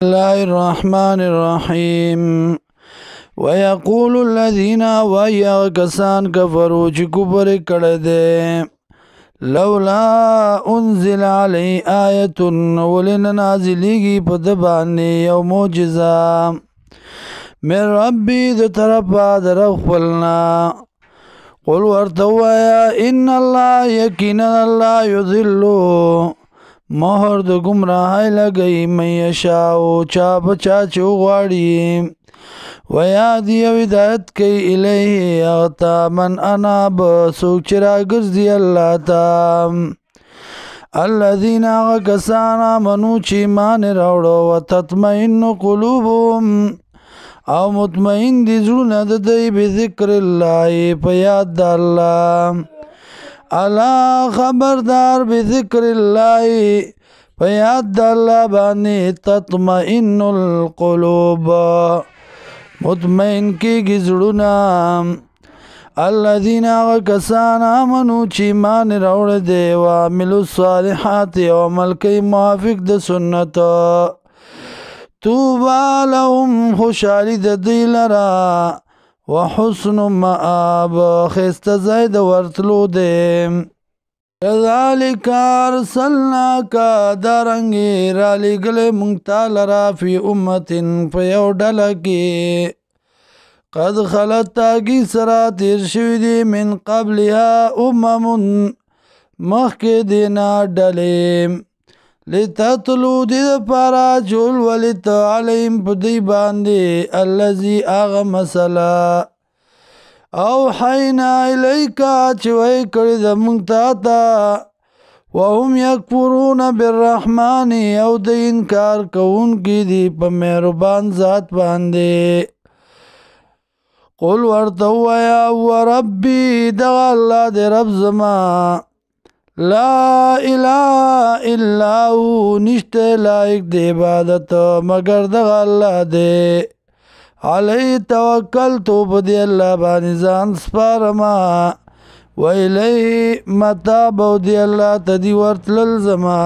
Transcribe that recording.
الله الرحمن الرحيم ويقول الذين ويا كسان كفروا چې کفر کړه دي لولا انزل علي آية ولن نازلېږي په د باندې یو معجزه من ربي د طرفه د رب خپلنا قل ورته ووایه ان الله یقینا الله یضل مهر د ګمراهۍ لګوي من یشاء چا په چا چې وغواړي ویهدي او هدایت کوي الیه هغه ته من اناب څوک چې راګرځي الله ته الذین هغه کسان آمنو چې ایمان یې راوړه وتطمئن قلوبهم او مطمئن دي زړونه د دوی بذکر الله په یاد د الله الا خبردار بذکر الله په یاد د الله باندې تطمئن القلوب مطمئن کېږي زړونه الذین هغه کسان آمنو چې ایمان یې راوړی دی وعملوا الصالحات او عمل کوي موافق د سنت توبا لهم خوشحالی د دوی لرا وحسن مآب خیسته ځای د ورتلو دی کذالک ارسلناک دارنګې رالیږلی موږ تا لره فی امت په یو ډله کې قد خلت تاکي سره تیر شوي دي من قبلها مخکې دینا ډلې لتتلو دی دپاره چول ولیت علیم په دوی باندې الذي هغه مسله اوحینا الیکا چې وحی کړي د موږ ته وهم یکفرون بالرحمن او د انکار کوونکي دي په مهربان ذات باندې قل ورته ووایه وربي دغه الله دی رب زما لا اله الا هو نشته لایق د عبادت مگر دغه الله دی علی توکلت په دې الله باندې ځان سپارما و الیه متاب او دې الله ته دی ورتلل زما